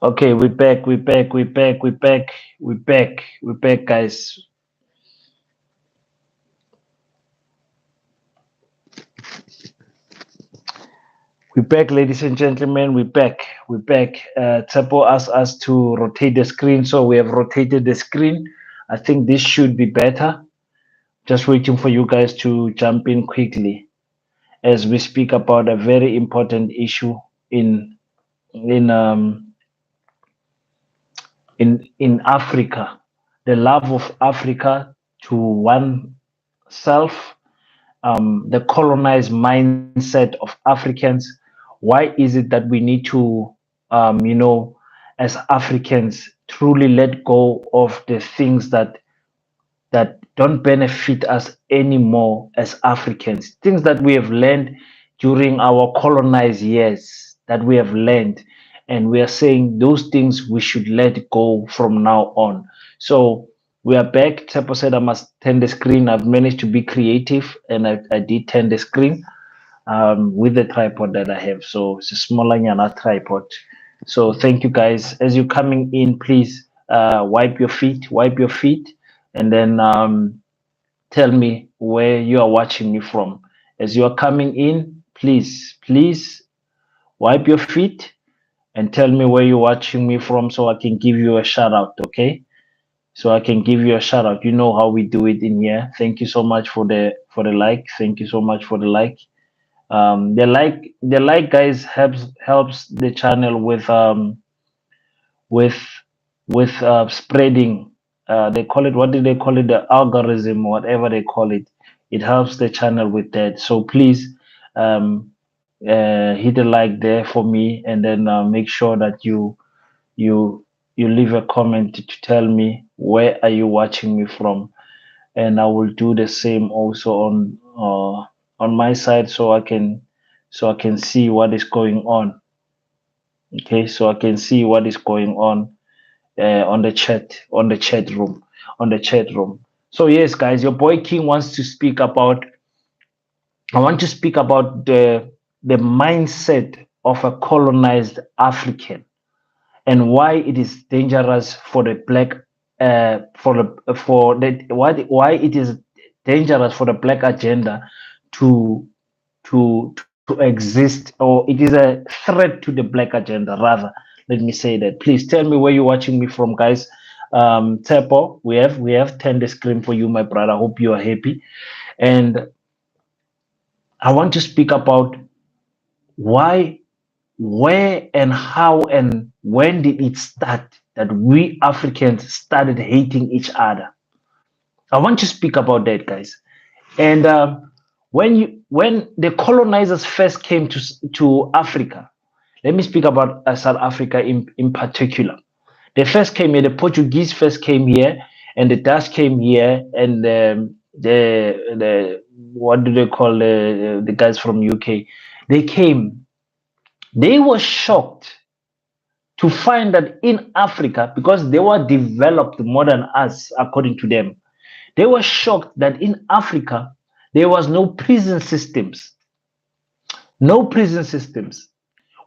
Okay, we're back, we're back, we're back, we're back, we're back, we're back, guys. We're back, ladies and gentlemen. We're back. We're back. Tsapo asked us to rotate the screen, so we have rotated the screen. I think this should be better. Just waiting for you guys to jump in quickly as we speak about a very important issue in in um in Africa, the love of Africa to oneself, the colonized mindset of Africans. Why is it that we need to, as Africans, truly let go of the things that don't benefit us anymore as Africans? Things that we have learned during our colonized years, that we have learned, and we are saying those things we should let go from now on. So we are back. Tepo said I must turn the screen. I've managed to be creative, and I did turn the screen with the tripod that I have. So it's a smaller Nyana tripod. So thank you guys. As you're coming in, please wipe your feet, and then tell me where you are watching me from. As you are coming in, please wipe your feet and tell me where you're watching me from so I can give you a shout out, okay? So I can give you a shout out. You know how we do it in here. Thank you so much for the like. Thank you so much for the like. The like guys helps the channel with spreading. They call it, what do they call it, the algorithm, whatever they call it. It helps the channel with that. So please hit a like there for me, and then make sure that you you leave a comment to tell me where are you watching me from, and I will do the same also on my side, so I can see what is going on. Okay, so I can see what is going on the chat room, on the chat room. So yes, guys, your boy King wants to speak about. I want to speak about the mindset of a colonized African, and why it is dangerous for the black for the why it is dangerous for the black agenda to to exist, or it is a threat to the black agenda rather. Let me say that. Please tell me where you're watching me from, guys. Tepo, we have turned the screen for you, my brother. Hope you are happy. And I want to speak about why, where, and how, and when did it start that we Africans started hating each other. I want to speak about that, guys. And when the colonizers first came to Africa, let me speak about South Africa in particular. They first came here. The Portuguese first came here, and the Dutch came here, and the what do they call the guys from UK? They came. They were shocked to find that in Africa, because they were developed more than us, according to them, they were shocked that in Africa there was no prison systems. No prison systems.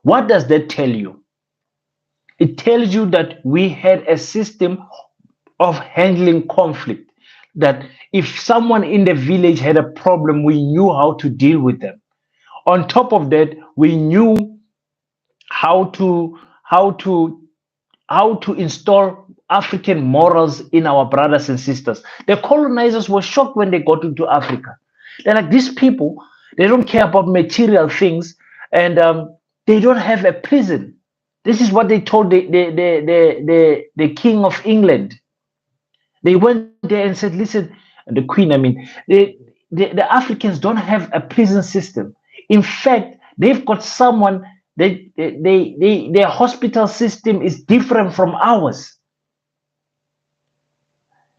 What does that tell you? It tells you that we had a system of handling conflict. That if someone in the village had a problem, we knew how to deal with them. On top of that, we knew how to how to how to install African morals in our brothers and sisters. The colonizers were shocked when they got into Africa. They're like, these people, they don't care about material things, and they don't have a prison. This is what they told the king of England. They went there and said, listen, the queen, I mean, the Africans don't have a prison system. In fact, they've got someone, their hospital system is different from ours.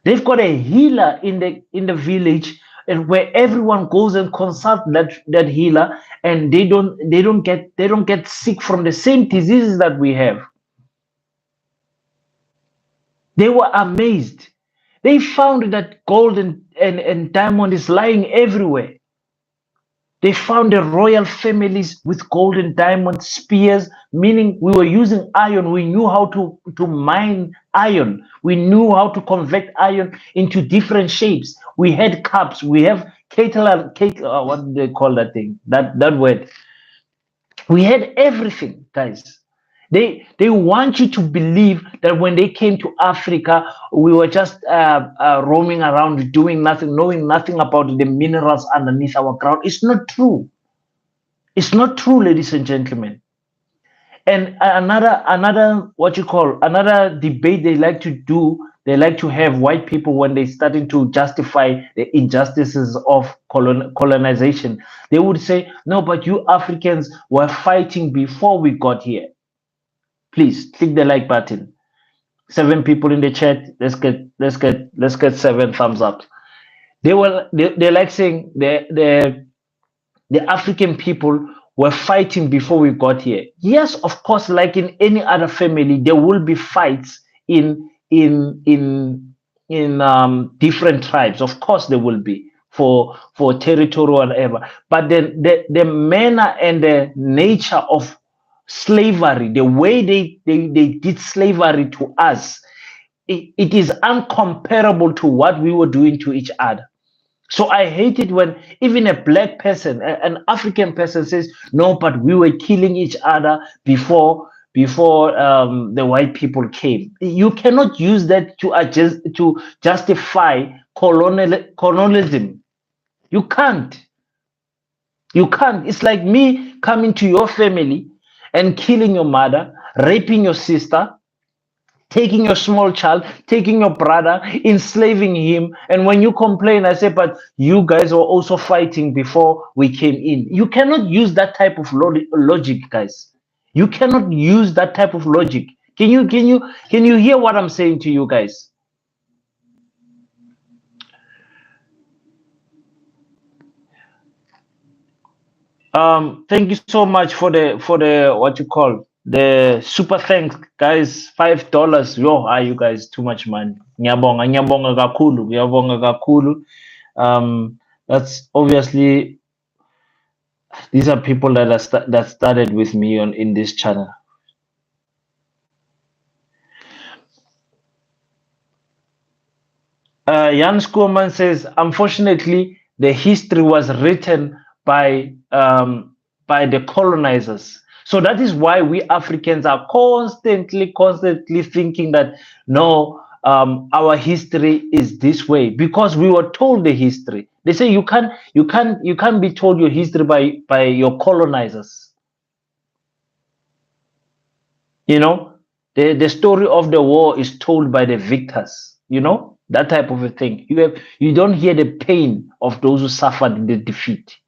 They've got a healer in the village, and where everyone goes and consult that healer, and they don't get sick from the same diseases that we have. They were amazed. They found that gold and diamond is lying everywhere. They found the royal families with gold and diamond spears, meaning we were using iron. We knew how to mine iron. We knew how to convert iron into different shapes. We had cups. We have what do they call that thing? That word. We had everything, guys. They want you to believe that when they came to Africa, we were just roaming around doing nothing, knowing nothing about the minerals underneath our ground. It's not true. It's not true, ladies and gentlemen. And another what you call another debate they like to do, they like to have white people when they starting to justify the injustices of colonization. They would say, no, but you Africans were fighting before we got here. Please click the like button. 7 people in the chat. Let's get 7 thumbs up. They're like saying the African people were fighting before we got here. Yes, of course, like in any other family, there will be fights in different tribes. Of course, there will be for territory or whatever. But then the manner and the nature of slavery, the way they did slavery to us, it is uncomparable to what we were doing to each other. So I hate it when even a black person, an African person says, no, but we were killing each other before the white people came. You cannot use that to justify colonialism. You can't. You can't. It's like me coming to your family and killing your mother, raping your sister, taking your small child, taking your brother, enslaving him. And when you complain, I say, but you guys were also fighting before we came in. You cannot use that type of logic, guys. You cannot use that type of logic. Can you hear what I'm saying to you guys? Thank you so much for the what you call the super thanks, guys. $5. Yo, are you guys too much money? Ngiyabonga kakhulu, ngiyabonga kakhulu. That's obviously these are people that started with me on in this channel. Jan Schoolman says, unfortunately, the history was written by the colonizers. So that is why we Africans are constantly thinking that no, our history is this way because we were told the history. They say you can't be told your history by your colonizers. You know, the story of the war is told by the victors. You know, that type of a thing. You don't hear the pain of those who suffered the defeat.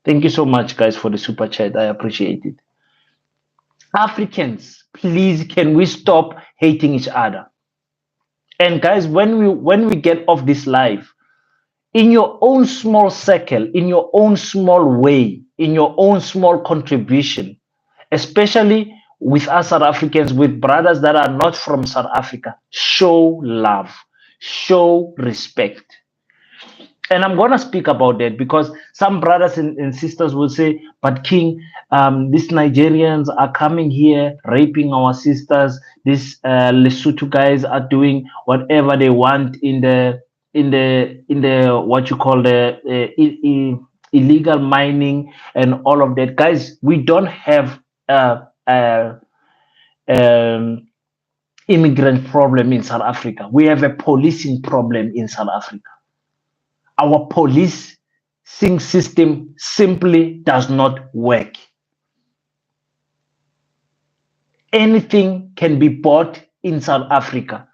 Thank you so much, guys, for the super chat. I appreciate it. Africans, please, can we stop hating each other? And guys, when we get off this live, in your own small circle, in your own small way, in your own small contribution, especially with us South Africans, with brothers that are not from South Africa, show love, show respect. And I'm going to speak about that because some brothers and sisters will say, but King, these Nigerians are coming here, raping our sisters. These Lesotho guys are doing whatever they want in the what you call the illegal mining and all of that. Guys, we don't have immigrant problem in South Africa. We have a policing problem in South Africa. Our policing system simply does not work. Anything can be bought in South Africa.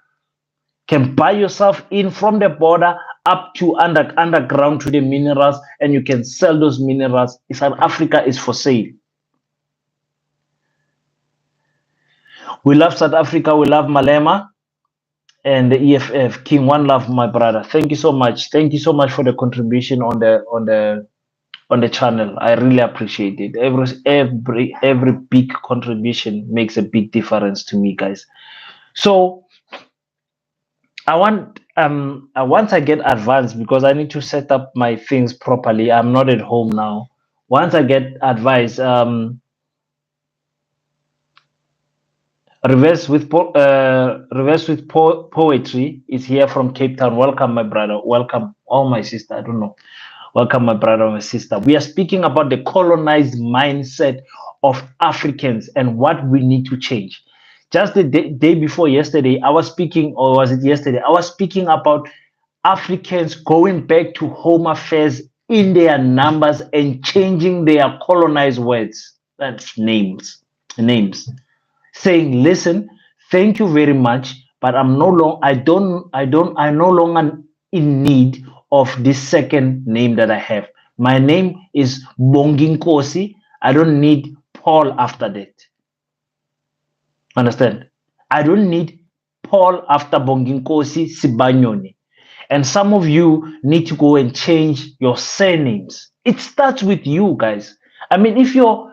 Can buy yourself in from the border up to underground to the minerals, and you can sell those minerals. South Africa is for sale. We love South Africa. We love Malema and the EFF. King, one love, my brother. Thank you so much. Thank you so much for the contribution on the channel. I really appreciate it. Every big contribution makes a big difference to me, guys. So I want once I get advanced, because I need to set up my things properly. I'm not at home now. Once I get advice, Poetry is here from Cape Town. Welcome, my brother. Welcome, all my sister. I don't know. Welcome, my brother and my sister. We are speaking about the colonized mindset of Africans and what we need to change. Just the day before yesterday, I was speaking, or was it yesterday? I was speaking about Africans going back to home affairs in their numbers and changing their colonized words. That's names. Names saying, listen, thank you very much, but I'm no longer in need of this second name that I have. My name is Bonginkosi. I don't need Paul after that. Understand? I don't need Paul after Bonginkosi Sibanyoni. And some of you need to go and change your surnames. It starts with you guys. I mean, if your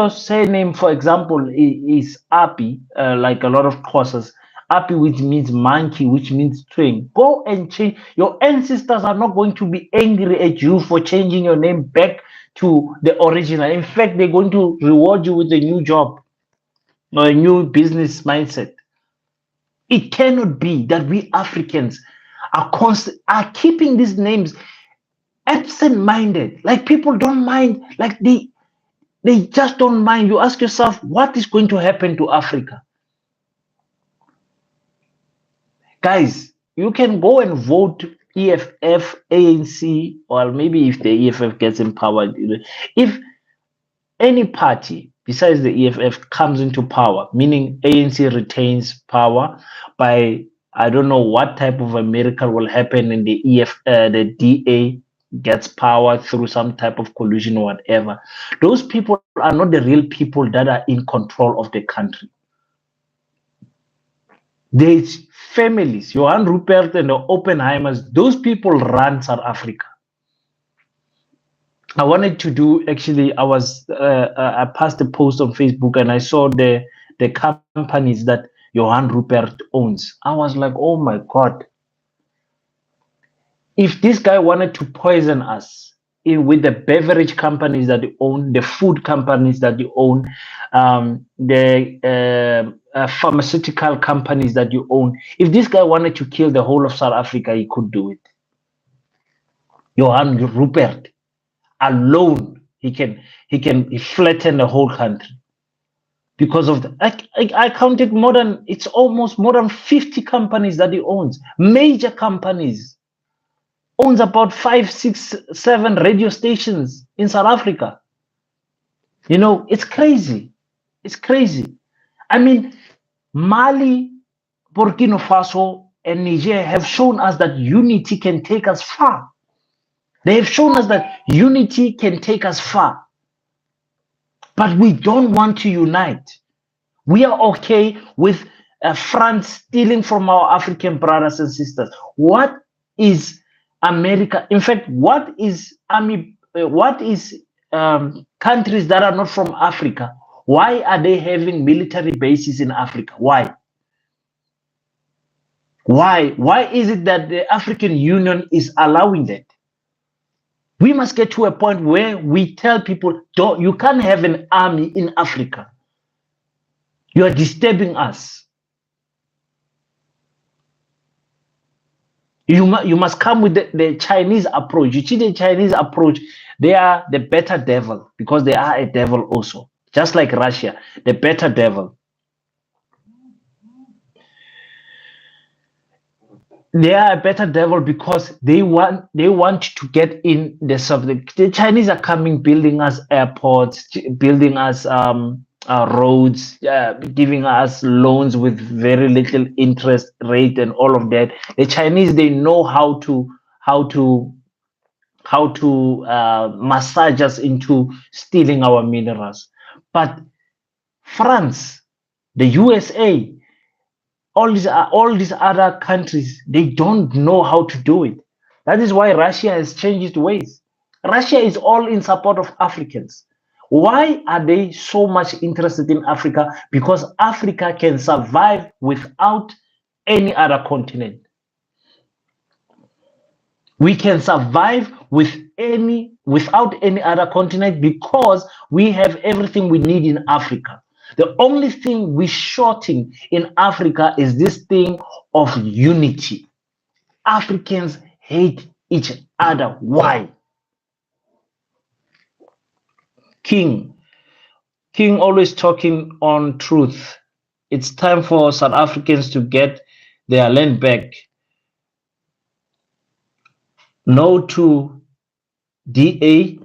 surname, for example, is Api, like a lot of courses, Api, which means monkey, which means twin, go and change. Your ancestors are not going to be angry at you for changing your name back to the original. In fact, they're going to reward you with a new job or a new business mindset. It cannot be that we Africans are keeping these names absent-minded. Like people don't mind, like they just don't mind. You ask yourself, what is going to happen to Africa? Guys, you can go and vote EFF, ANC, or maybe if the EFF gets empowered. If any party besides the EFF comes into power, meaning ANC retains power by, I don't know what type of a miracle will happen in the DA gets power through some type of collusion or whatever. Those people are not the real people that are in control of the country. There's families, Johan Rupert and the Oppenheimers, those people run South Africa. I wanted to do, actually, I passed a post on Facebook and I saw the companies that Johan Rupert owns. I was like, oh my God. If this guy wanted to poison us with the beverage companies that they own, the food companies that they own, the pharmaceutical companies that you own, if this guy wanted to kill the whole of South Africa, he could do it. Johan Rupert alone, he flatten the whole country because of I counted it's almost more than 50 companies that he owns, major companies. Owns about 5, 6, 7 radio stations in South Africa. It's crazy. It's crazy. I mean, Mali, Burkina Faso, and Niger have shown us that unity can take us far. They have shown us that unity can take us far. But we don't want to unite. We are okay with France stealing from our African brothers and sisters. What is America? In fact, what is countries that are not from Africa? Why are they having military bases in Africa? Why? Why is it that the African Union is allowing that? We must get to a point where we tell people, you can't have an army in Africa. You are disturbing us. You must come with the Chinese approach. You see the Chinese approach, they are the better devil because they are a devil also. Just like Russia, the better devil. They are a better devil because they want to get in the subject. The Chinese are coming, building us airports, building us roads, giving us loans with very little interest rate and all of that. The Chinese, they know how to massage us into stealing our minerals. But France, the USA, all these other countries, they don't know how to do it. That is why Russia has changed its ways. Russia is all in support of Africans. Why are they so much interested in Africa? Because Africa can survive without any other continent. We can survive without any other continent because we have everything we need in Africa. The only thing we're shorting in Africa is this thing of unity. Africans hate each other. Why? King. King always talking on truth. It's time for South Africans to get their land back. No to DA.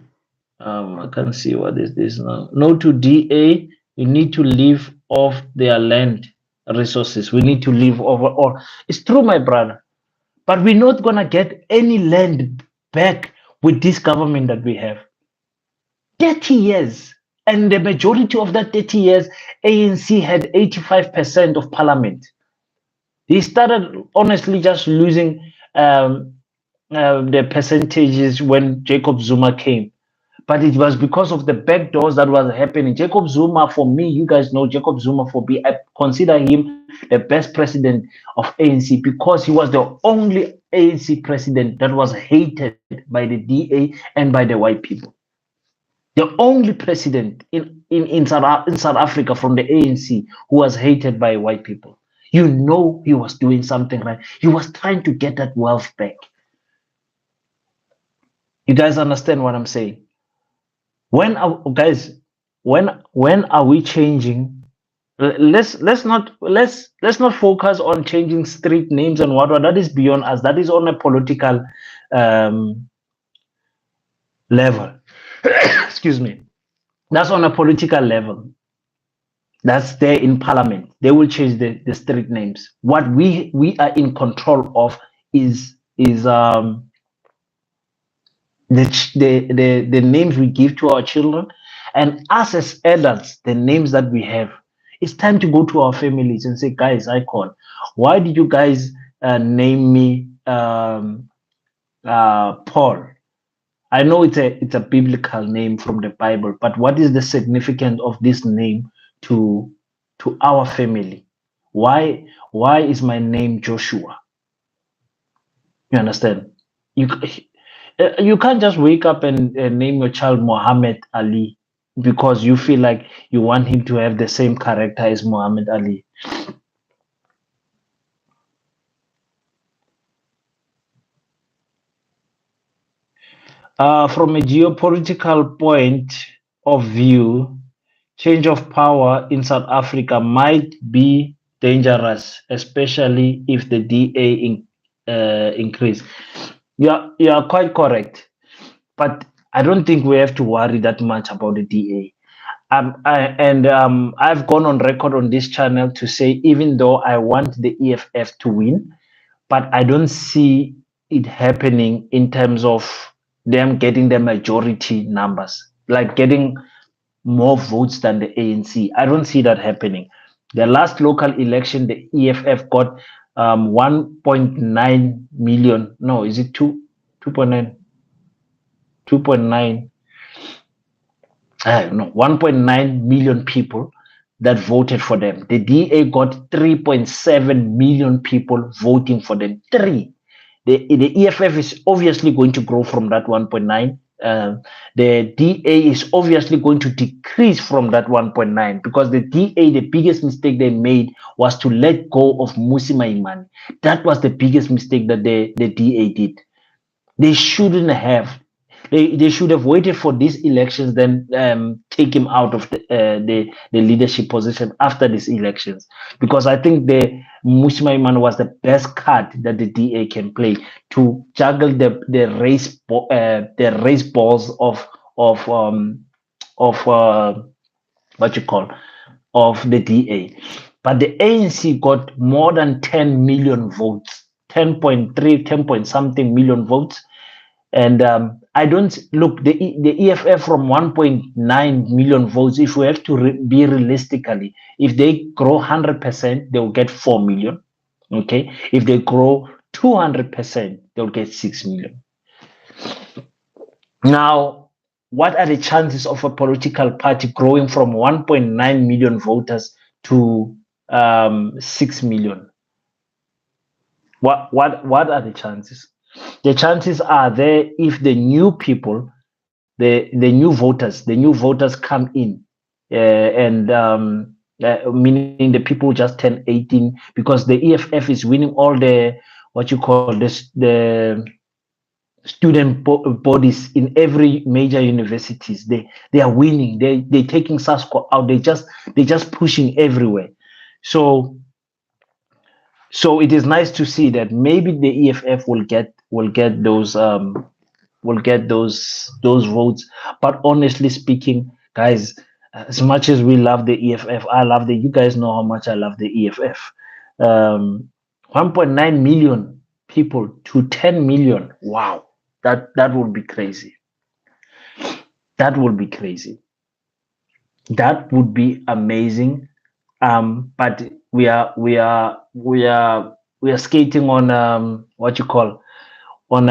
I can't see what is this now. No to DA. We need to live off their land resources. We need to live over all. It's true, my brother. But we're not gonna get any land back with this government that we have. 30 years. And the majority of that 30 years, ANC had 85% of parliament. He started honestly just losing the percentages when Jacob Zuma came. But it was because of the back doors that was happening. Jacob Zuma, for me, you guys know Jacob Zuma for me, I consider him the best president of ANC because he was the only ANC president that was hated by the DA and by the white people. The only president in South Africa from the ANC who was hated by white people. You know he was doing something right. He was trying to get that wealth back. You guys understand what I'm saying? When are, guys, when are we changing? Let's not focus on changing street names and what that is beyond us. That is on a political um, level. Excuse me. That's on a political level. That's there in parliament. They will change the street names. What we are in control of is the names we give to our children, and us as adults, the names that we have. It's time to go to our families and say, guys, Icon, why did you guys name me Paul? I know it's a biblical name from the Bible, but what is the significance of this name to our family? Why is my name Joshua? You understand? You you can't just wake up and name your child Muhammad Ali because you feel like you want him to have the same character as Muhammad Ali. From a geopolitical point of view, change of power in South Africa might be dangerous, especially if the DA increase. You are quite correct, but I don't think we have to worry that much about the DA. I've gone on record on this channel to say even though I want the EFF to win, but I don't see it happening in terms of them getting the majority numbers, like getting more votes than the ANC. I don't see that happening. The last local election, the EFF got 1.9 million. No, is it 2.9? 2.9. I don't know, 1.9 million people that voted for them. The DA got 3.7 million people voting for them. The EFF is obviously going to grow from that 1.9. The DA is obviously going to decrease from that 1.9 because the DA, the biggest mistake they made was to let go of Musi Maimane. That was the biggest mistake that the DA did. They shouldn't have. They should have waited for these elections, then take him out of the leadership position after these elections, because I think the Mushmaiman was the best card that the DA can play to juggle the race balls of what you call of the DA. But the ANC got more than 10 million votes, 10.3, 10 point something million votes. And I don't look the EFF from 1.9 million votes. If we have to be realistically, if they grow 100%, they'll get 4 million. Okay, if they grow 200%, they'll get 6 million. Now, what are the chances of a political party growing from 1.9 million voters to 6 million? What are the chances? The chances are there if the new people, the new voters come in, and meaning the people just turn 18, because the EFF is winning all the, what you call this, the student bodies in every major universities. They are winning. They taking SASCO out. They just pushing everywhere. So it is nice to see that maybe the EFF will get those votes. But honestly speaking, guys, as much as we love the EFF, I love the. You guys know how much I love the EFF. 1.9 million people to 10 million. Wow, that would be crazy. That would be crazy. That would be amazing. But we are skating on, what you call, on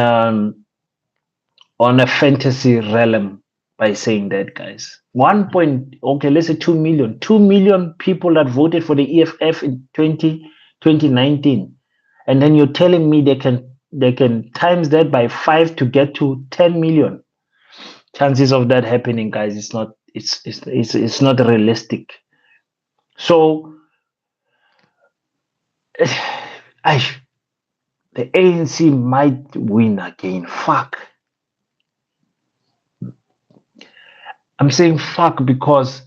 a fantasy realm by saying that, guys. Okay, let's say 2 million. 2 million people that voted for the EFF in 2019. And then you're telling me they can times that by 5 to get to 10 million. Chances of that happening, guys, it's not realistic. So I the ANC might win again. Fuck. I'm saying fuck because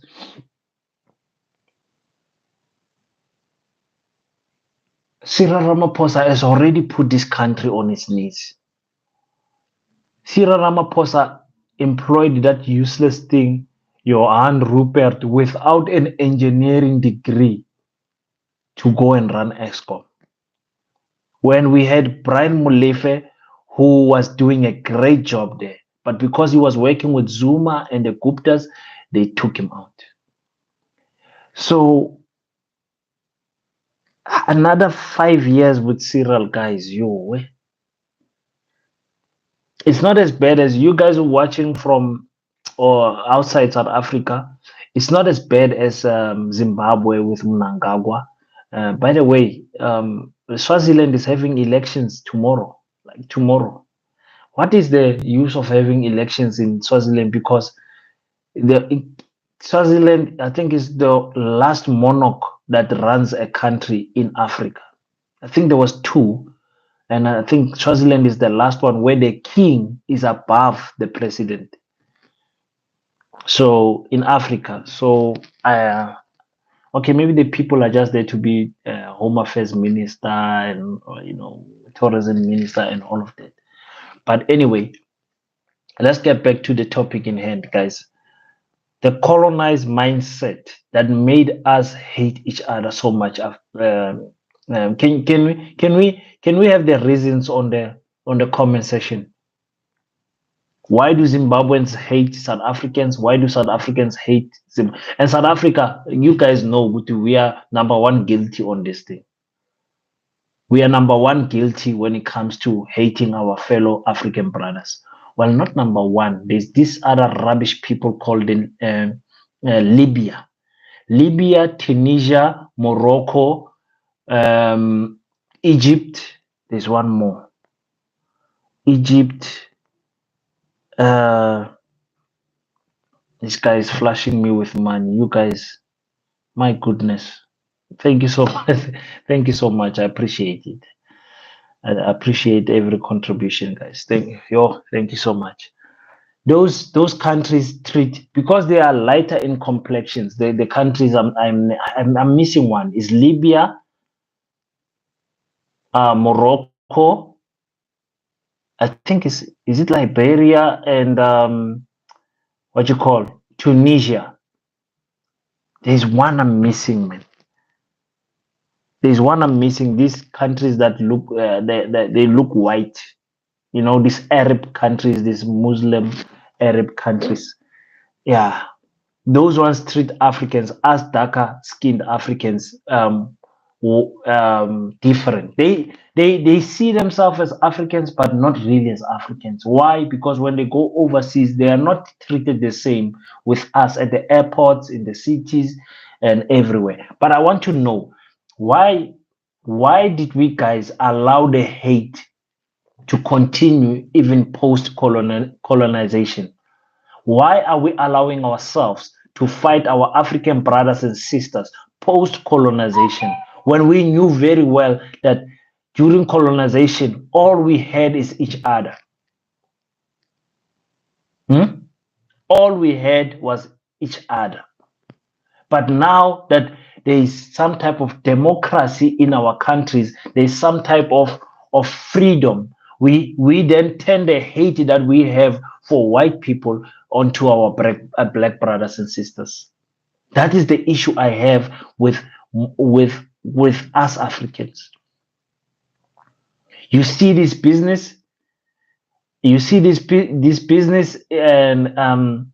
Cyril Ramaphosa has already put this country on its knees. Cyril Ramaphosa employed that useless thing, Johan Rupert, without an engineering degree to go and run EXCOM. When we had Brian Molefe, who was doing a great job there, but because he was working with Zuma and the Guptas, they took him out. So another 5 years with Cyril, guys, it's not as bad as you guys are watching from or outside South Africa. It's not as bad as Zimbabwe with Mnangagwa. By the way, Swaziland is having elections tomorrow. Like tomorrow. What is the use of having elections in Swaziland? Because Swaziland, I think, is the last monarch that runs a country in Africa. I think there was two, and I think Swaziland is the last one where the king is above the president. So in Africa, okay, maybe the people are just there to be Home Affairs Minister and tourism minister and all of that. But anyway, let's get back to the topic in hand, guys. The colonized mindset that made us hate each other so much. Can we have the reasons on the comment section? Why do Zimbabweans hate South Africans? Why do South Africans hate Zimbabwe? And South Africa, you guys know we are number one guilty on this thing. We are number one guilty when it comes to hating our fellow African brothers. Well, not number one. There's this other rubbish people called in Libya. Libya, Tunisia, Morocco, Egypt. There's one more. Egypt. This guy is flashing me with money. You guys, my goodness. Thank you so much. Thank you so much. I appreciate it. I appreciate every contribution, guys. Thank you so much. Those countries treat, because they are lighter in complexions. The countries I'm missing one is Libya, Morocco. I think is it Liberia and what you call Tunisia. There's one I'm missing, man. There's one I'm missing. These countries that look they look white. These Arab countries, these Muslim Arab countries. Yeah, those ones treat Africans as darker skinned Africans different. They see themselves as Africans, but not really as Africans. Why? Because when they go overseas, they are not treated the same with us at the airports, in the cities, and everywhere. But I want to know why did we guys allow the hate to continue even post colonization? Why are we allowing ourselves to fight our African brothers and sisters post-colonization, when we knew very well that during colonization, all we had is each other. Hmm? All we had was each other. But now that there is some type of democracy in our countries, there is some type of freedom, we then turn the hate that we have for white people onto our black brothers and sisters. That is the issue I have with us Africans. You see this business, this business, and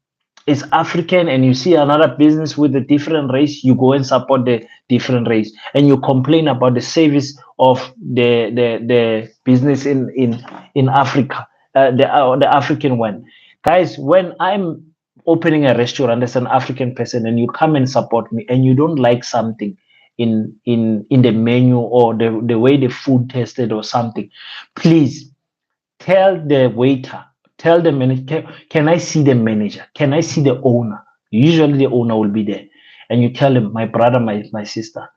is African, and you see another business with a different race, you go and support the different race, and you complain about the service of the business in Africa, the African one. Guys, when I'm opening a restaurant as an African person, and you come and support me, and you don't like something in the menu, or the way the food tasted or something, please tell the waiter, tell the manager, can I see the manager? Can I see the owner? Usually the owner will be there. And you tell him, my brother, my sister,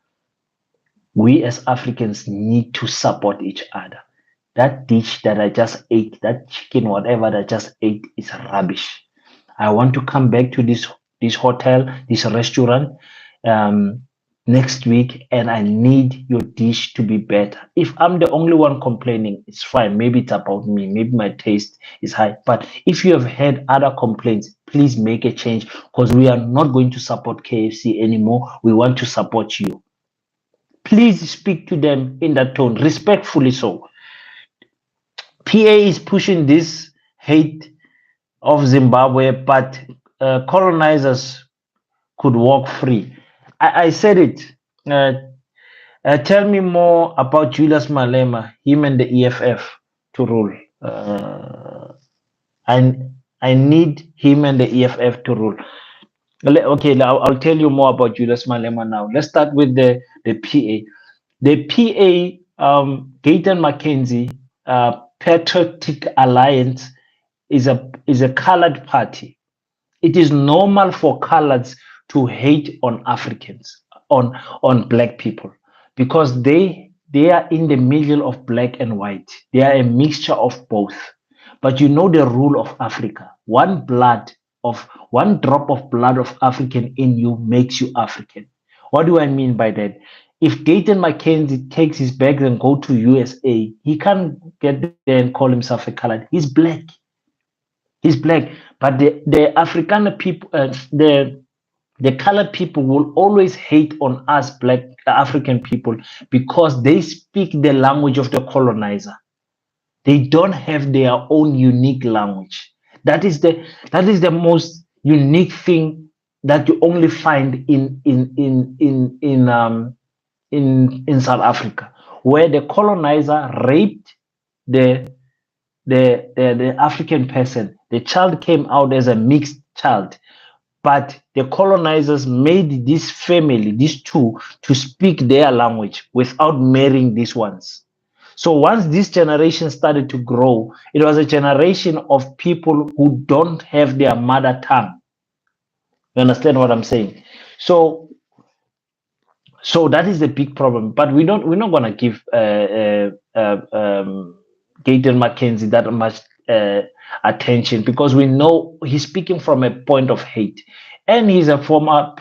we as Africans need to support each other. That dish that I just ate, that chicken, whatever that I just ate, is rubbish. I want to come back to this hotel, this restaurant, um, next week, and I need your dish to be better. If I'm the only one complaining, it's fine. Maybe it's about me. Maybe my taste is high. But if you have had other complaints, please make a change, because we are not going to support KFC anymore. We want to support you. Please speak to them in that tone, respectfully so. PA is pushing this hate of Zimbabwe, but colonizers could walk free. I said it. Tell me more about Julius Malema, him and the EFF to rule. I I need him and the EFF to rule. Okay, now I'll tell you more about Julius Malema now. Let's start with the PA. The PA, Gayton Mackenzie, Patriotic Alliance, is a colored party. It is normal for coloreds to hate on Africans, on black people, because they are in the middle of black and white. They are a mixture of both. But you know the rule of Africa: one drop of blood of African in you makes you African. What do I mean by that? If Gayton Mackenzie takes his bags and go to USA, he can't get there and call himself a colored. He's black. He's black. But the African people, the colored people will always hate on us black African people, because they speak the language of the colonizer. They don't have their own unique language. That is the most unique thing that you only find in South Africa, where the colonizer raped the the African person. The child came out as a mixed child, but the colonizers made this family, these two, to speak their language without marrying these ones. So once this generation started to grow, it was a generation of people who don't have their mother tongue. You understand what I'm saying? So so that is the big problem. But we're not gonna give Gayton Mackenzie that much attention, because we know he's speaking from a point of hate, and he's a former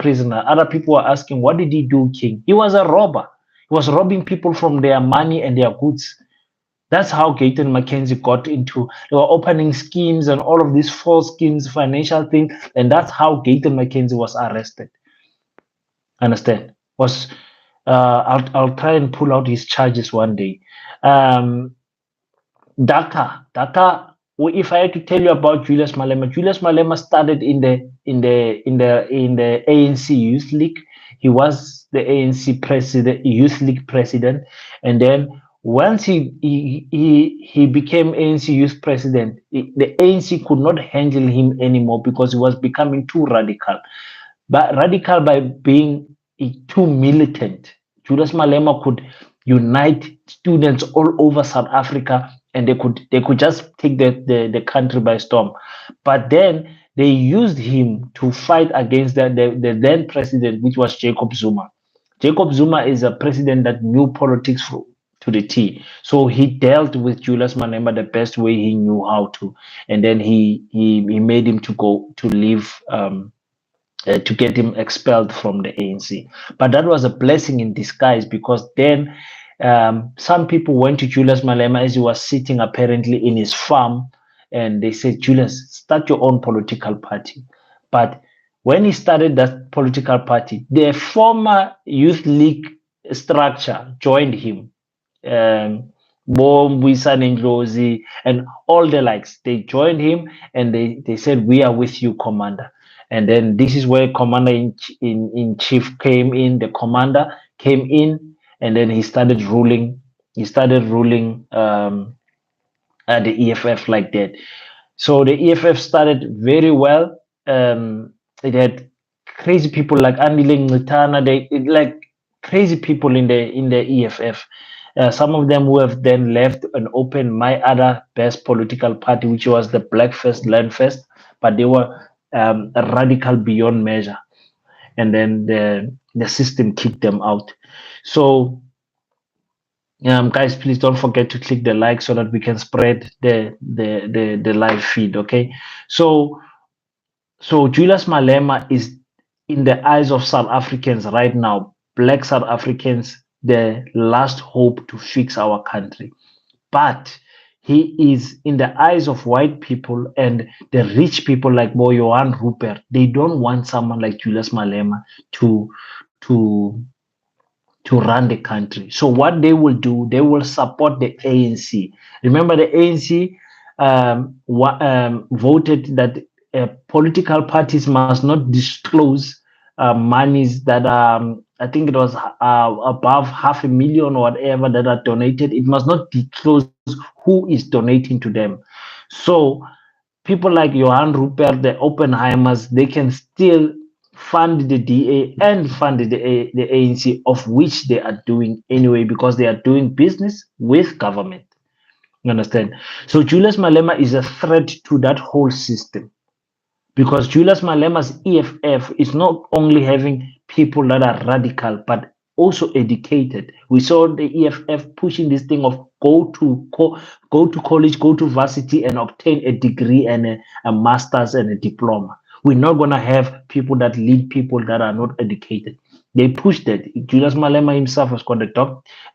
prisoner. Other people are asking, what did he do, King? He was a robber. He was robbing people from their money and their goods. That's how Gayton Mackenzie got into. They were opening schemes and all of these false schemes, financial things, and that's how Gayton Mackenzie was arrested. Understand? Was I'll try and pull out his charges one day. Um, Dhaka. If I had to tell you about Julius Malema started in the ANC Youth League. He was the ANC president, Youth League president, and then once he became ANC Youth President, the ANC could not handle him anymore because he was becoming too radical. But radical by being too militant. Julius Malema could unite students all over South Africa, and they could just take the country by storm. But then they used him to fight against the then president, which was Jacob Zuma. Jacob Zuma is a president that knew politics to the T. So he dealt with Julius Malema the best way he knew how to, and then he made him to go to leave. To get him expelled from the ANC. But that was a blessing in disguise, because then some people went to Julius Malema as he was sitting apparently in his farm, and they said, Julius, start your own political party. But when he started that political party, the former youth league structure joined him. Bom, Wisan Ndlozi, and all the likes. They joined him, and they said, we are with you, Commander. And then this is where Commander in Chief came in. The commander came in, and then he started ruling. He started ruling at the EFF like that. So the EFF started very well. It had crazy people like Andile Ngitana. Like crazy people in the EFF. Some of them who have then left and opened my other best political party, which was the Black First Land First, but they were radical beyond measure, and then the system kicked them out. So guys, please don't forget to click the like so that we can spread the live feed. Okay, so Julius Malema is, in the eyes of South Africans right now, black South Africans, the last hope to fix our country. But he is, in the eyes of white people and the rich people like Johan Rupert, they don't want someone like Julius Malema to to run the country. So what they will do, they will support the ANC. Remember, the ANC voted that political parties must not disclose monies that I think it was above 500,000 or whatever that are donated. It must not disclose who is donating to them. So people like Johan Rupert, the Oppenheimers, they can still fund the DA and fund the ANC, of which they are doing anyway, because they are doing business with government. You understand? So Julius Malema is a threat to that whole system, because Julius Malema's EFF is not only having people that are radical, but also educated. We saw the EFF pushing this thing of go to college, go to varsity, and obtain a degree and a master's and a diploma. We're not gonna have people that lead people that are not educated. They pushed it. Julius Malema himself has got a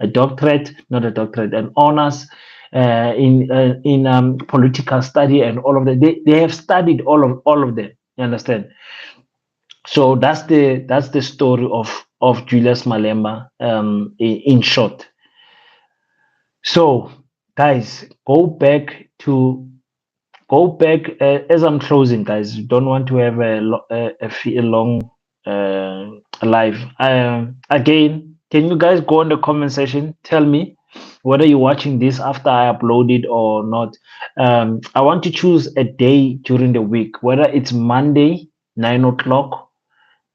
doctorate, not a doctorate, an honors in political study and all of that. They have studied all of them. You understand? So that's the story of Julius Malema in short. So guys, go back as I'm closing, guys. Don't want to have a long live. Again, can you guys go in the comment section? Tell me whether you're watching this after I upload it or not. I want to choose a day during the week, whether it's Monday, 9 o'clock,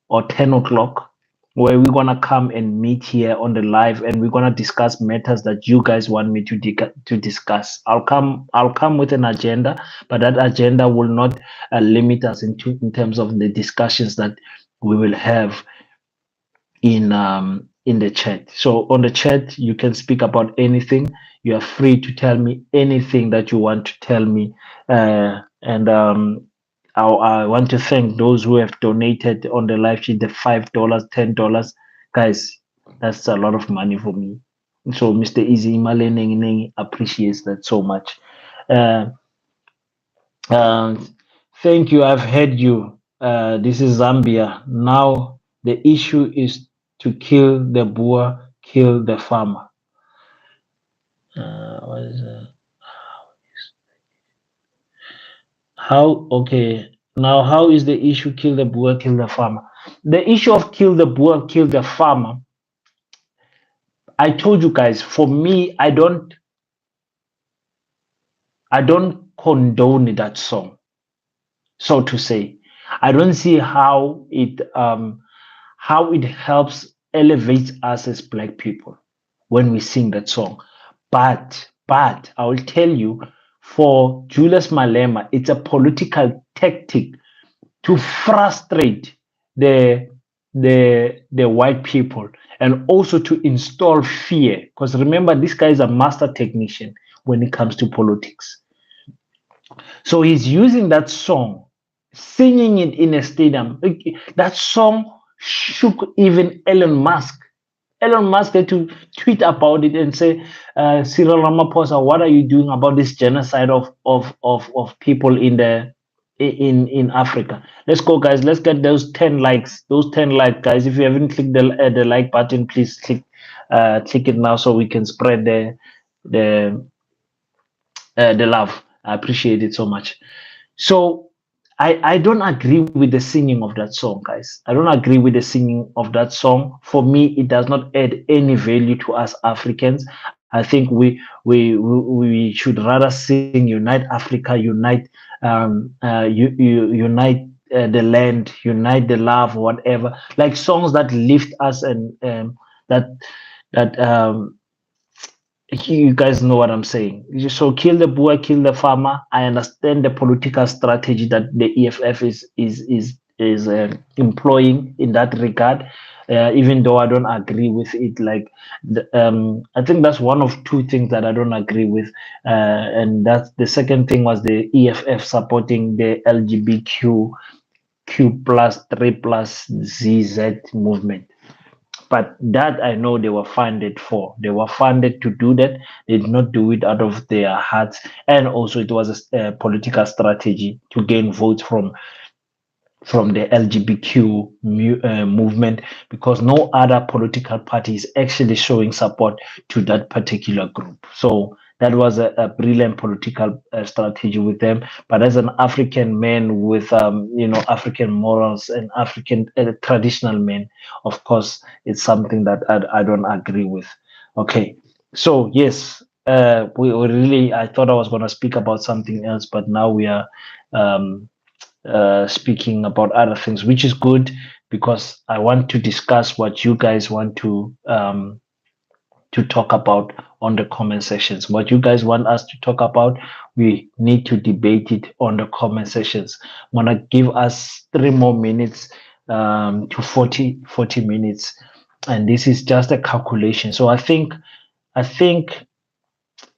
or 10 o'clock, where we're gonna come and meet here on the live, and we're gonna discuss matters that you guys want me to discuss. I'll come with an agenda, but that agenda will not limit us in terms of the discussions that we will have in the chat. So on the chat, you can speak about anything. You are free to tell me anything that you want to tell me, and I want to thank those who have donated on the live sheet, the $5, $10. Guys, that's a lot of money for me. So Mr. Easy Malene appreciates that so much. Uh, Thank you. I've heard you. This is Zambia. Now the issue is to kill the Boer, kill the farmer. What is how? Okay. Now, how is the issue kill the Boer, kill the farmer? The issue of kill the Boer, kill the farmer. I told you guys. For me, I don't condone that song, so to say. I don't see how it helps elevate us as black people when we sing that song. But I will tell you, for Julius Malema, it's a political tactic to frustrate the the white people, and also to install fear, because remember, this guy is a master technician when it comes to politics. So he's using that song, singing it in a stadium. That song shook even Elon Musk. Elon Musk had to tweet about it and say, Cyril Ramaphosa, what are you doing about this genocide of people in the in Africa? Let's go, guys. Let's get those 10 likes. Those 10 likes, guys. If you haven't clicked the like button, please click it now so we can spread the the love. I appreciate it so much. So I don't agree with the singing of that song, guys. I don't agree with the singing of that song. For me, it does not add any value to us Africans. I think we should rather sing "Unite Africa," unite unite the land, unite the love, whatever. Like songs that lift us and that that you guys know what I'm saying. So kill the boer, kill the farmer. I understand the political strategy that the EFF is employing in that regard. Even though I don't agree with it, like I think that's one of two things that I don't agree with, and that's the second thing was the EFF supporting the LGBTQ Q plus 3 plus ZZ movement, but that I know they were funded for. They were funded to do that. They did not do it out of their hearts. And also, it was a political strategy to gain votes from the LGBTQ movement, because no other political party is actually showing support to that particular group. So that was a brilliant political strategy with them. But as an African man with African morals and African traditional man, of course, it's something that I don't agree with. Okay, so yes, we really, I thought I was going to speak about something else, but now we are um, speaking about other things, which is good because I want to discuss what you guys want to talk about on the comment sections. What you guys want us to talk about, we need to debate it on the comment sections. I'm gonna give us 3 more minutes to 40 minutes, and this is just a calculation. So I think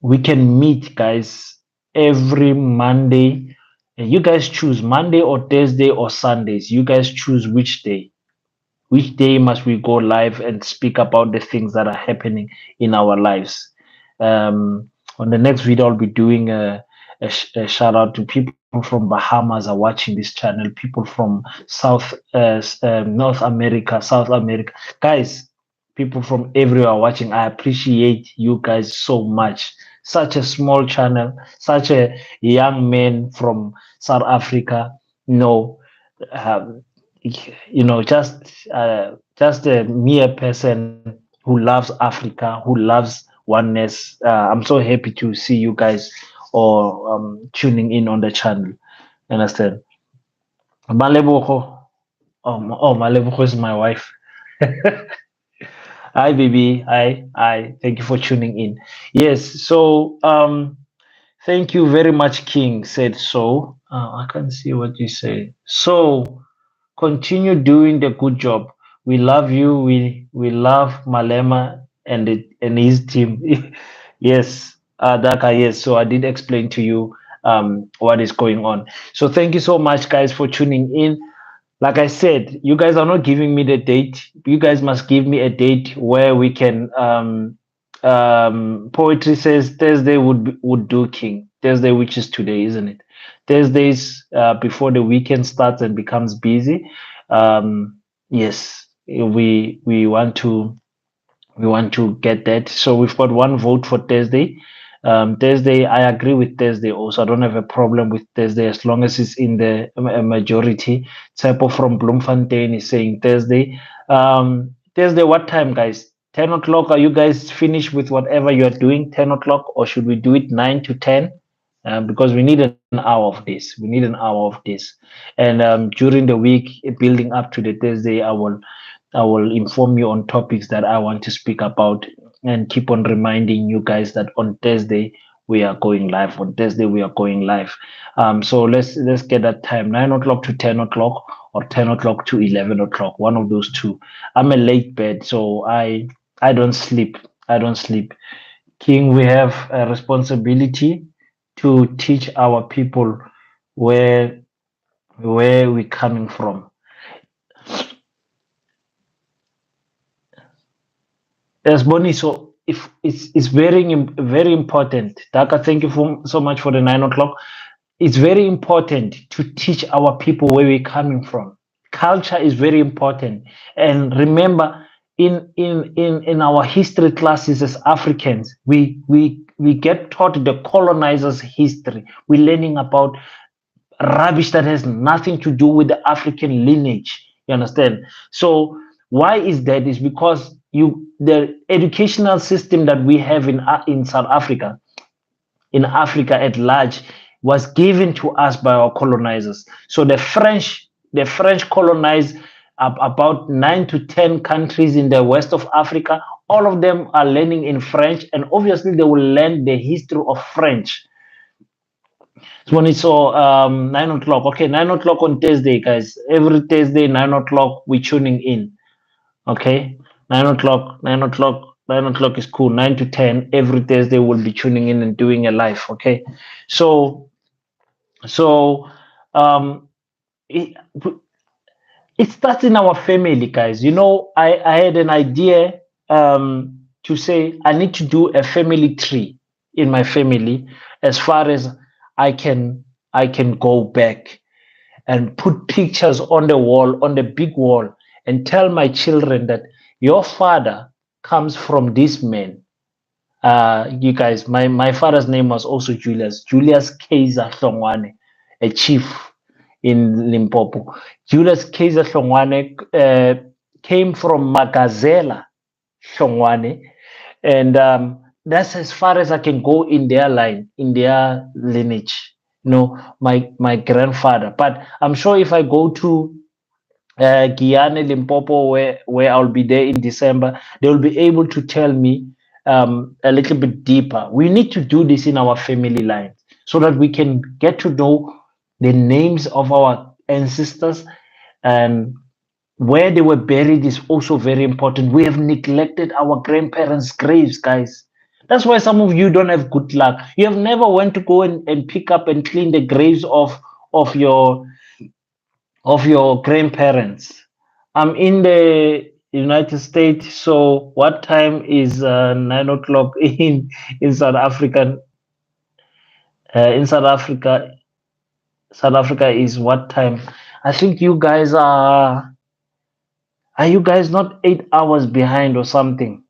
we can meet, guys, every Monday. And you guys choose Monday or Thursday or Sundays. You guys choose which day. Which day must we go live and speak about the things that are happening in our lives? On the next video, I'll be doing a shout out to people from Bahamas are watching this channel, people from North America, South America. Guys, people from everywhere watching. I appreciate you guys so much. Such a small channel, such a young man from South Africa. No, um, just a mere person who loves Africa, who loves oneness. I'm so happy to see you guys or tuning in on the channel. Understand? Malebogo. Oh, Malebogo is my wife. Hi, baby. Hi. Thank you for tuning in. Yes. So, thank you very much, King. Said so. I can't see what you say. So, continue doing the good job. We love you. We love Malema and his team. Yes, Daka. Yes. So I did explain to you what is going on. So thank you so much, guys, for tuning in. Like I said, you guys are not giving me the date. You guys must give me a date where we can. Poetry says Thursday would do King Thursday, which is today, isn't it? Thursdays before the weekend starts and becomes busy. Yes, we want to get that. So we've got one vote for Thursday. Thursday, I agree with Thursday also. I don't have a problem with Thursday as long as it's in the majority. Typo from Bloemfontein is saying Thursday. Thursday, what time, guys? 10 o'clock. Are you guys finished with whatever you are doing? 10 o'clock, or should we do it 9 to 10? Because we need an hour of this. We need an hour of this. And during the week, building up to the Thursday, I will inform you on topics that I want to speak about and keep on reminding you guys that on Thursday we are going live. On Thursday we are going live. So let's get that time, 9 o'clock to 10 o'clock, or 10 o'clock to 11 o'clock. One of those two. I'm a late bed, so I don't sleep. I don't sleep. King, we have a responsibility to teach our people where we're coming from. Yes, Bonnie. So if it's very important. Daka, thank you so much for the 9 o'clock. It's very important to teach our people where we're coming from. Culture is very important. And remember, in our history classes as Africans, we get taught the colonizers' history. We're learning about rubbish that has nothing to do with the African lineage. You understand? So why is that? Is because the educational system that we have in South Africa, in Africa at large, was given to us by our colonizers. So the French colonized about 9 to 10 countries in the west of Africa. All of them are learning in French, and obviously they will learn the history of French. So when it's 9 o'clock, okay, 9 o'clock on Thursday, guys. Every Thursday, 9 o'clock, we're tuning in. Okay, 9 o'clock, 9 o'clock, 9 o'clock is cool. 9 to 10 every Thursday, we'll be tuning in and doing a live. Okay, so so um, it, it starts in our family, guys. I had an idea to say I need to do a family tree in my family, as far as I can go back and put pictures on the wall, on the big wall, and tell my children that your father comes from this man. You guys, my father's name was also Julius Kaiser Hlongwane, a chief in Limpopo. Julius Kaiser Hlongwane came from Magazela Hlongwane, and that's as far as I can go in their line, in their lineage. My grandfather. But I'm sure if I go to Guyana, Limpopo, where I'll be there in December, they will be able to tell me a little bit deeper. We need to do this in our family lines so that we can get to know the names of our ancestors, and where they were buried is also very important. We have neglected our grandparents' graves, guys. That's why some of you don't have good luck. You have never went to go and pick up and clean the graves of your of your grandparents. I'm in the United States, so what time is 9 o'clock in South Africa? In South Africa, South Africa is what time? I think you guys are you guys not 8 hours behind or something?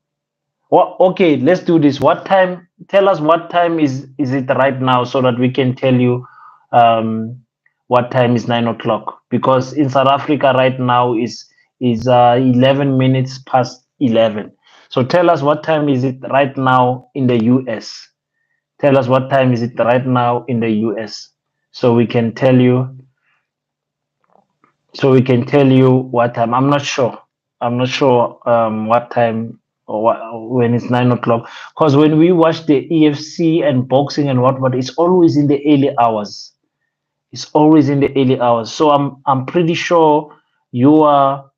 Well, okay, let's do this. What time? Tell us what time is it right now, so that we can tell you um, what time is 9 o'clock. Because in South Africa right now is 11 minutes past 11. So tell us what time is it right now in the US. Tell us what time is it right now in the US, so we can tell you. So we can tell you what time. I'm not sure. I'm not sure what time, or when it's 9 o'clock. Because when we watch the EFC and boxing and what, it's always in the early hours. It's always in the early hours. So I'm pretty sure you are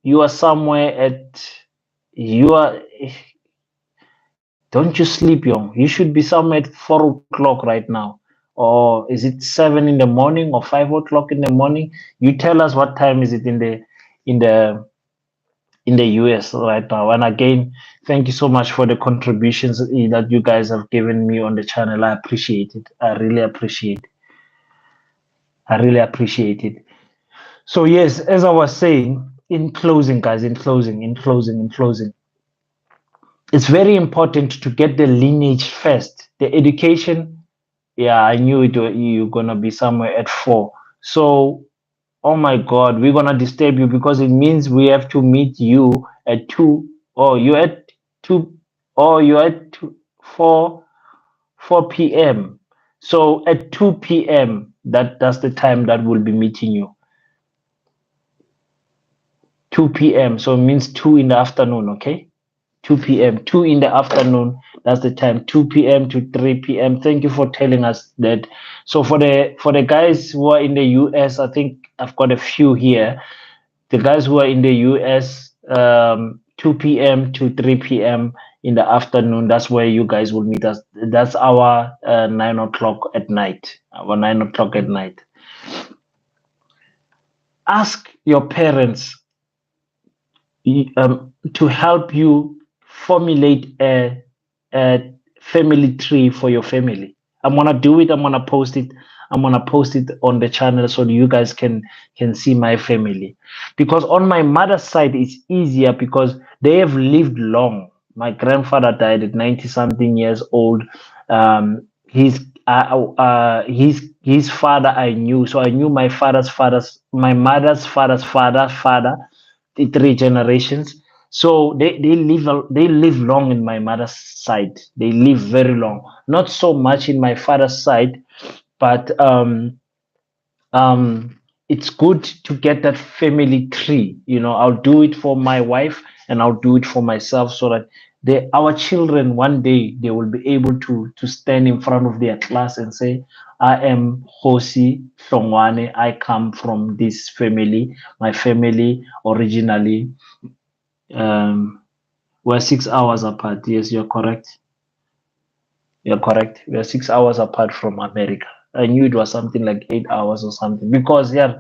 you are somewhere at you are. Don't you sleep, young. You should be somewhere at 4 o'clock right now. Or is it 7 in the morning or 5 o'clock in the morning? You tell us what time is it in the in the US right now. And again, thank you so much for the contributions that you guys have given me on the channel. I appreciate it. I really appreciate it. I really appreciate it. So yes, as I was saying, in closing, guys, in closing, it's very important to get the lineage first. The education, yeah, I knew it. You're gonna be somewhere at 4. So, oh my God, we're gonna disturb you because it means we have to meet you at 2. Or you're at 2. Or you're at 2, 4 p.m. So at 2 p.m., that's the time that we'll be meeting you. 2 p.m. So it means 2 in the afternoon. Okay. 2 p.m. 2 in the afternoon. That's the time. 2 p.m. to 3 p.m. Thank you for telling us that. So for the guys who are in the US, I think I've got a few here. The guys who are in the US, 2 p.m. to 3 p.m. in the afternoon. That's where you guys will meet us. That's our 9 o'clock at night. Our 9 o'clock at night. Ask your parents to help you formulate a family tree for your family. I'm gonna do it. I'm gonna post it. I'm gonna post it on the channel so you guys can see my family. Because on my mother's side, it's easier because they have lived long. My grandfather died at 90 something years old. His father I knew, so I knew my mother's father, the three generations. So they live long in my mother's side. They live very long. Not so much in my father's side, but it's good to get that family tree. I'll do it for my wife and I'll do it for myself so that our children one day they will be able to stand in front of their class and say, I am Hosi Songwane. I come from this family. My family originally, um, we're 6 hours apart. Yes, you're correct. You're correct. We are 6 hours apart from America. I knew it was something like 8 hours or something. Because yeah,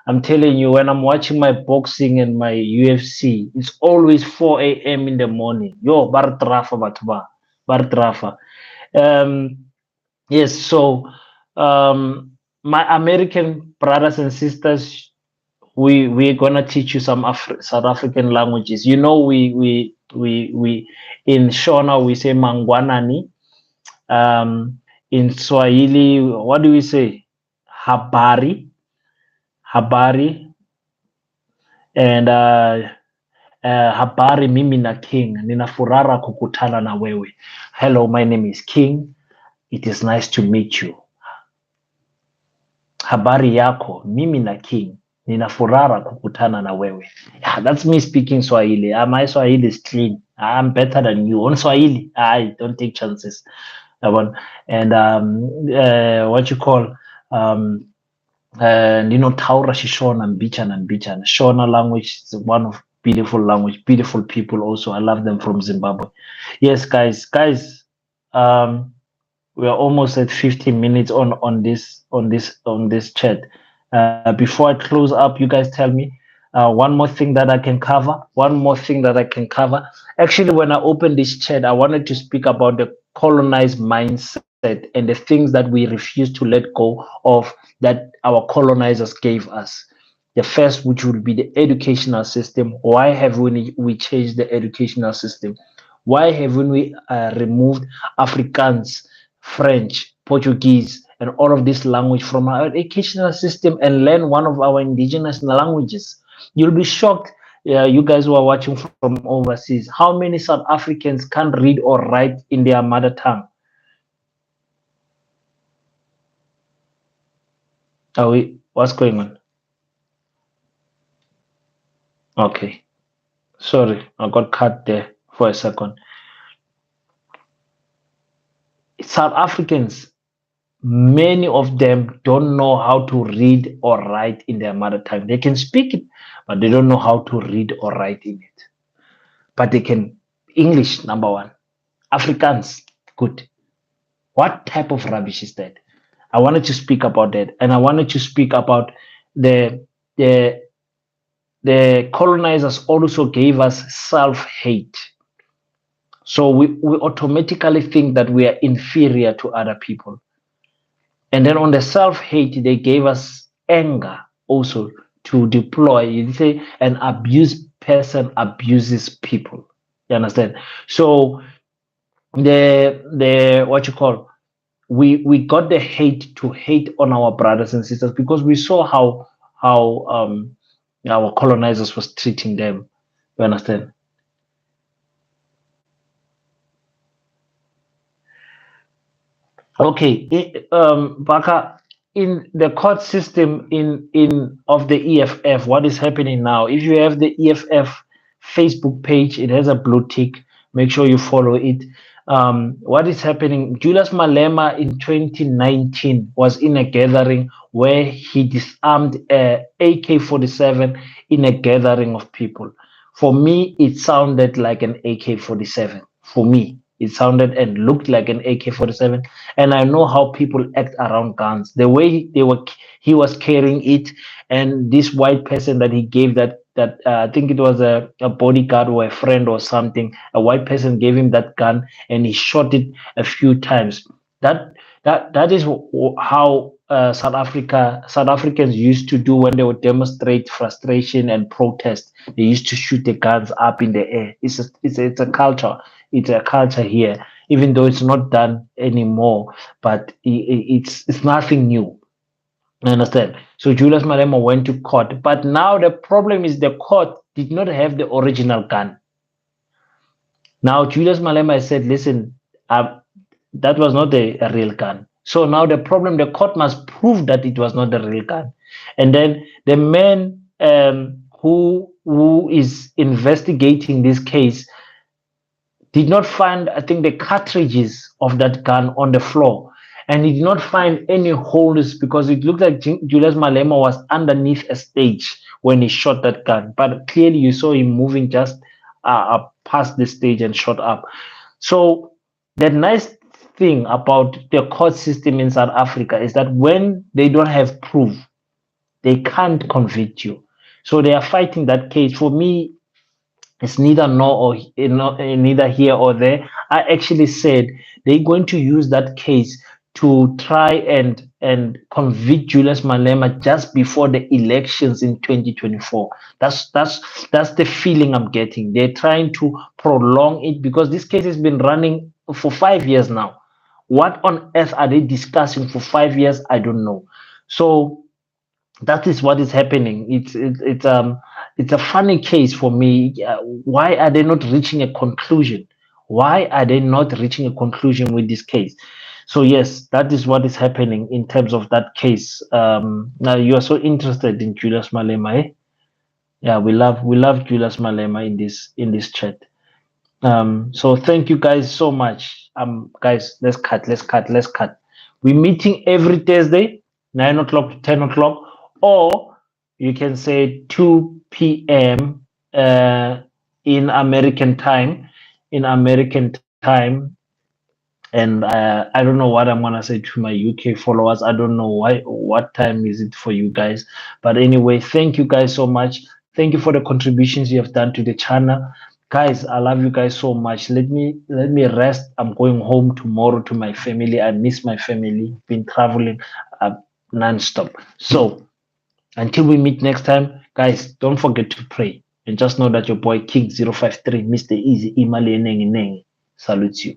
I'm telling you, when I'm watching my boxing and my UFC, it's always 4 a.m. in the morning. Yo, bar trafa batba, bar trafa. Um, yes. So, my American brothers and sisters, we're gonna teach you some South African languages. We in Shona we say Mangwanani. In Swahili, what do we say? Habari, habari, and habari. Mimi na King, ninafurara kukutana na wewe. Hello, my name is King. It is nice to meet you. Habari yako, mimi na King. Ninafurara kukutana na wewe. Yeah, that's me speaking Swahili. My Swahili is clean. I'm better than you on Swahili. I don't take chances. That one. And what you call and Taura Shishona and Bichan. Shona language is one of beautiful language, beautiful people also. I love them from Zimbabwe. Yes, guys, we are almost at 15 minutes on this chat. Before I close up, you guys tell me one more thing that I can cover. One more thing that I can cover. Actually, when I opened this chat, I wanted to speak about the colonized mindset and the things that we refuse to let go of that our colonizers gave us. The first, which would be the educational system. Why have we changed the educational system? Why haven't we removed Afrikaans, French, Portuguese, and all of this language from our educational system and learn one of our indigenous languages? You'll be shocked, you guys who are watching from overseas, how many South Africans can't read or write in their mother tongue? What's going on? Okay, sorry, I got cut there for a second. South Africans, many of them don't know how to read or write in their mother tongue. They can speak it, but they don't know how to read or write in it. But they can English, number one. Afrikaans, good. What type of rubbish is that? I wanted to speak about that, and I wanted to speak about the the the colonizers also gave us self-hate. So we automatically think that we are inferior to other people. And then on the self-hate, they gave us anger also to deploy. You say an abused person abuses people. You understand? So the what you call, we got the hate to hate on our brothers and sisters because we saw how our colonizers was treating them. You understand? Okay, Baka, in the court system in of the EFF, what is happening now? If you have the EFF Facebook page, it has a blue tick. Make sure you follow it. What is happening? Julius Malema in 2019 was in a gathering where he disarmed a AK-47 in a gathering of people. For me, it sounded like an AK-47. For me, it sounded and looked like an AK-47. And I know how people act around guns. The way he was carrying it, and this white person that he gave that I think it was a bodyguard or a friend or something. A white person gave him that gun, and he shot it a few times. That is how South Africans used to do when they would demonstrate frustration and protest. They used to shoot the guns up in the air. It's a culture. It's a culture here, even though it's not done anymore. But it's nothing new. I understand. So Julius Malema went to court, but now the problem is the court did not have the original gun. Now Julius Malema said, "Listen, that was not a real gun." So now the problem, the court must prove that it was not a real gun, and then the man who is investigating this case did not find, I think, the cartridges of that gun on the floor. And he did not find any holes because it looked like Julius Malema was underneath a stage when he shot that gun. But clearly, you saw him moving just past the stage and shot up. So, the nice thing about the court system in South Africa is that when they don't have proof, they can't convict you. So, they are fighting that case. For me, it's neither neither here or there. I actually said they're going to use that case to try and convict Julius Malema just before the elections in 2024. That's the feeling I'm getting. They're trying to prolong it because this case has been running for 5 years now. What on earth are they discussing for 5 years? I don't know. So that is what is happening. It's a funny case for me. Why are they not reaching a conclusion? Why are they not reaching a conclusion with this case? So yes, that is what is happening in terms of that case. Now you are so interested in Julius Malema, eh? Yeah, we love Julius Malema in this chat. So thank you guys so much. Guys, let's cut. We're meeting every Thursday, 9 o'clock to 10 o'clock, or you can say 2 p.m. In American time. In American time, and I don't know what I'm gonna say to my UK followers. I don't know what time is it for you guys. But anyway, thank you guys so much. Thank you for the contributions you have done to the channel. Guys, I love you guys so much. Let me rest. I'm going home tomorrow to my family. I miss my family. Been traveling non-stop. So until we meet next time, guys, don't forget to pray. And just know that your boy King 053, Mr. Easy, Imali Nengi Nengi, salutes you.